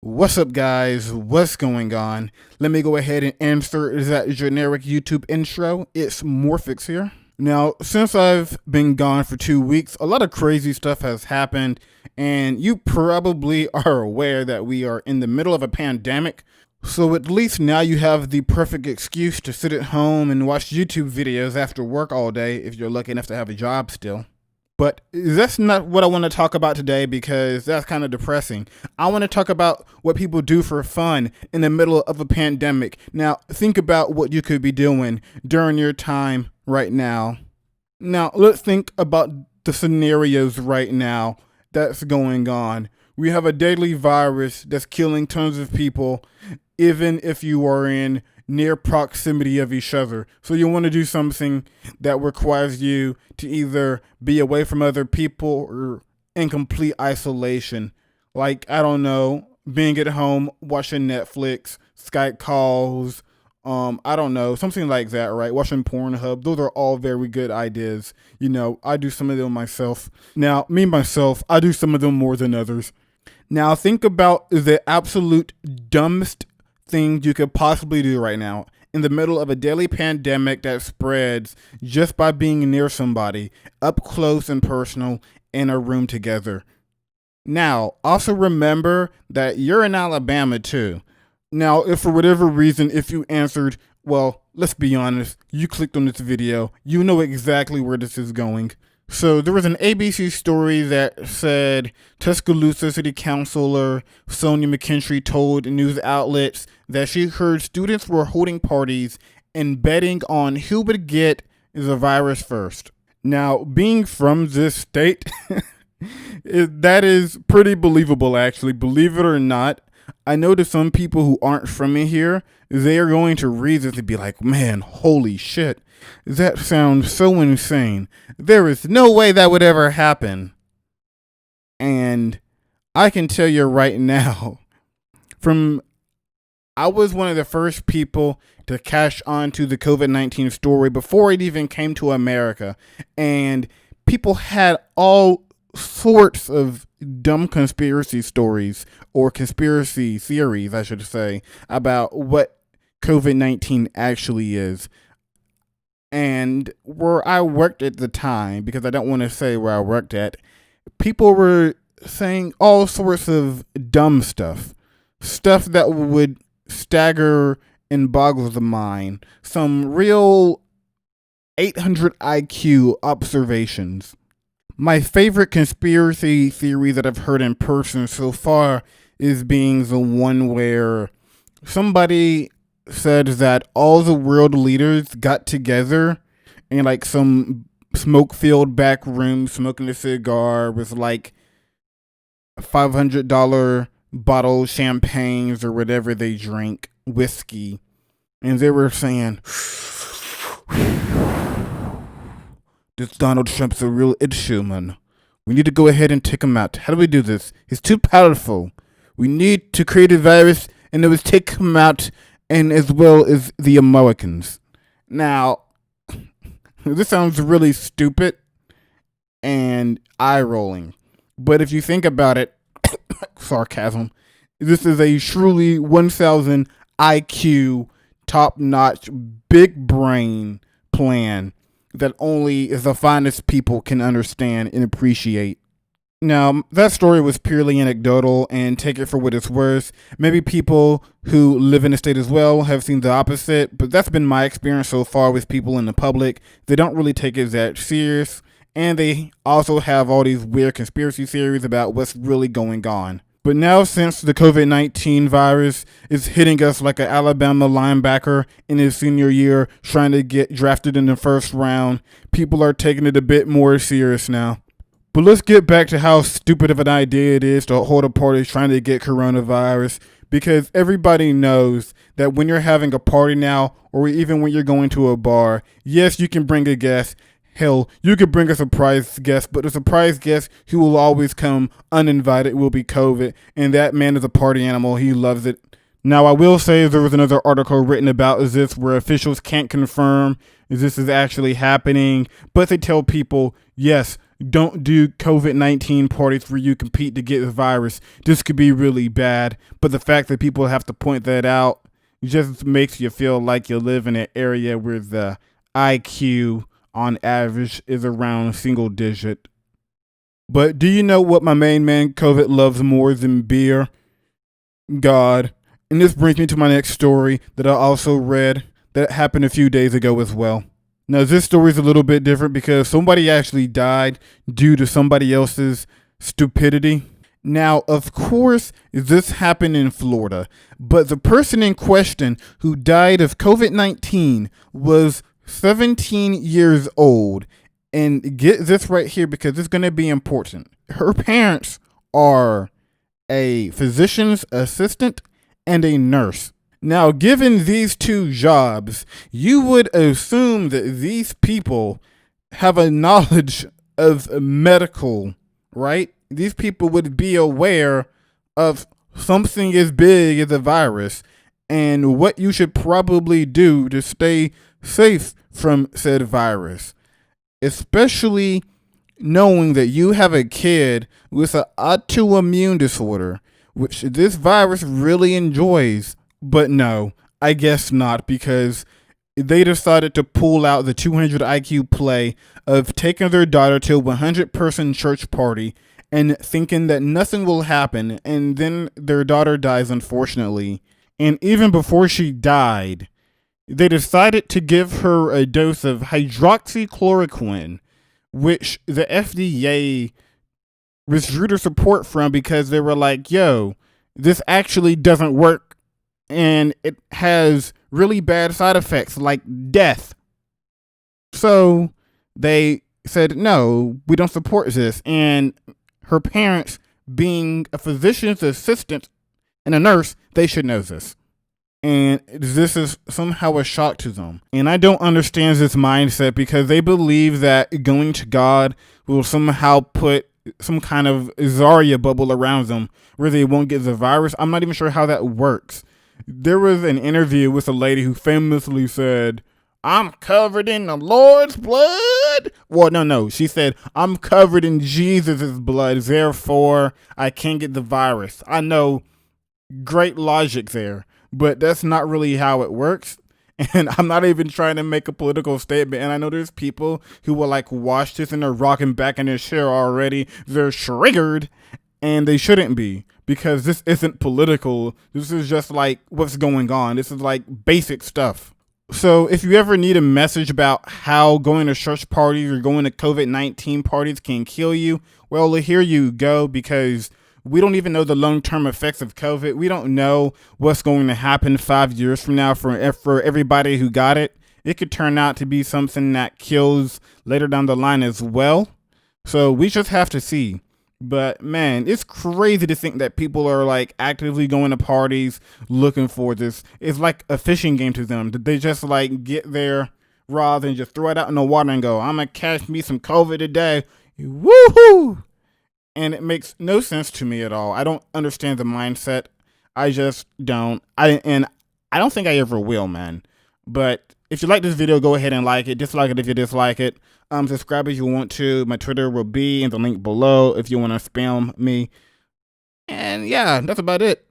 What's up, guys? What's going on? Let me go ahead and insert that generic YouTube intro. It's Morphix here. Now, since I've been gone for 2 weeks, a lot of crazy stuff has happened, and you probably are aware that we are in the middle of a pandemic. So at least now you have the perfect excuse to sit at home and watch YouTube videos after work all day if you're lucky enough to have a job still. But that's not what I want to talk about today because that's kind of depressing. I want to talk about what people do for fun in the middle of a pandemic. Now, think about what you could be doing during your time right now. Now, let's think about the scenarios right now that's going on. We have a deadly virus that's killing tons of people, even if you are in near proximity of each other. So you want to do something that requires you to either be away from other people or in complete isolation. Like, I don't know, being at home, watching Netflix, Skype calls, I don't know, something like that, right? Watching Pornhub. Those are all very good ideas. You know, I do some of them myself. Now, myself, I do some of them more than others. Now, think about the absolute dumbest thing you could possibly do right now in the middle of a deadly pandemic that spreads just by being near somebody, up close and personal, in a room together. Now, also remember that you're in Alabama too. Now, if for whatever reason, if you answered, well, let's be honest, you clicked on this video, you know exactly where this is going. So there was an ABC story that said Tuscaloosa City Councilor Sonia McKinstry told news outlets that she heard students were holding parties and betting on who would get the virus first. Now, being from this state, that is pretty believable, actually. Believe it or not, I know that some people who aren't from here, they are going to read this and be like, man, holy shit. That sounds so insane. There is no way that would ever happen. And I can tell you right now, I was one of the first people to catch on to the COVID-19 story before it even came to America. And people had all sorts of dumb conspiracy stories, or conspiracy theories, I should say, about what COVID-19 actually is. And where I worked at the time, because I don't want to say where I worked at, people were saying all sorts of dumb stuff that would stagger and boggle the mind. Some real 800 IQ observations. My favorite conspiracy theory that I've heard in person so far is being the one where somebody said that all the world leaders got together in like some smoke-filled back room smoking a cigar with like $500 bottle champagnes or whatever they drink, whiskey, and they were saying, this Donald Trump's a real issue, man. We need to go ahead and take him out. How do we do this? He's too powerful. We need to create a virus and it was take him out, and as well as the Americans. Now, this sounds really stupid and eye-rolling. But if you think about it, sarcasm, this is a truly 1,000 IQ, top-notch, big brain plan that only the finest people can understand and appreciate. Now, that story was purely anecdotal, and take it for what it's worth. Maybe people who live in the state as well have seen the opposite, but that's been my experience so far with people in the public. They don't really take it that serious, and they also have all these weird conspiracy theories about what's really going on. But now, since the COVID-19 virus is hitting us like an Alabama linebacker in his senior year trying to get drafted in the first round, people are taking it a bit more serious now. But let's get back to how stupid of an idea it is to hold a party trying to get coronavirus, because everybody knows that when you're having a party now, or even when you're going to a bar, yes, you can bring a guest. Hell, you could bring a surprise guest, but the surprise guest who will always come uninvited will be COVID, and that man is a party animal. He loves it. Now, I will say there was another article written about this where officials can't confirm if this is actually happening, but they tell people, yes, don't do COVID-19 parties where you compete to get the virus. This could be really bad. But the fact that people have to point that out just makes you feel like you live in an area where the IQ on average is around single digit. But do you know what my main man COVID loves more than beer? God. And this brings me to my next story that I also read that happened a few days ago as well. Now, this story is a little bit different because somebody actually died due to somebody else's stupidity. Now, of course, this happened in Florida, but the person in question who died of COVID-19 was 17 years old. And get this right here because it's going to be important. Her parents are a physician's assistant and a nurse. Now, given these two jobs, you would assume that these people have a knowledge of medical, right? These people would be aware of something as big as a virus and what you should probably do to stay safe from said virus, especially knowing that you have a kid with an autoimmune disorder, which this virus really enjoys. But no, I guess not, because they decided to pull out the 200 IQ play of taking their daughter to a 100-person church party and thinking that nothing will happen, and then their daughter dies, unfortunately. And even before she died, they decided to give her a dose of hydroxychloroquine, which the FDA withdrew their support from because they were like, yo, this actually doesn't work and it has really bad side effects like death. So they said, no, we don't support this. And her parents, being a physician's assistant and a nurse, they should know this. And this is somehow a shock to them. And I don't understand this mindset because they believe that going to God will somehow put some kind of Zarya bubble around them where they won't get the virus. I'm not even sure how that works. There was an interview with a lady who famously said, I'm covered in the Lord's blood. Well, no. She said, I'm covered in Jesus' blood. Therefore, I can't get the virus. I know, great logic there. But that's not really how it works. And I'm not even trying to make a political statement. And I know there's people who will like watch this and they're rocking back in their chair already. They're triggered. And they shouldn't be. Because this isn't political. This is just like what's going on. This is like basic stuff. So if you ever need a message about how going to church parties or going to COVID-19 parties can kill you, well, here you go, because we don't even know the long-term effects of COVID. We don't know what's going to happen 5 years from now for everybody who got it. It could turn out to be something that kills later down the line as well. So we just have to see. But man, it's crazy to think that people are like actively going to parties looking for this. It's like a fishing game to them. They just like get there rather than just throw it out in the water and go, I'm going to catch me some COVID today. Woohoo! And it makes no sense to me at all. I don't understand the mindset. I just don't. I don't think I ever will, man. But if you like this video, go ahead and like it. Dislike it if you dislike it. Subscribe if you want to. My Twitter will be in the link below if you want to spam me. And yeah, that's about it.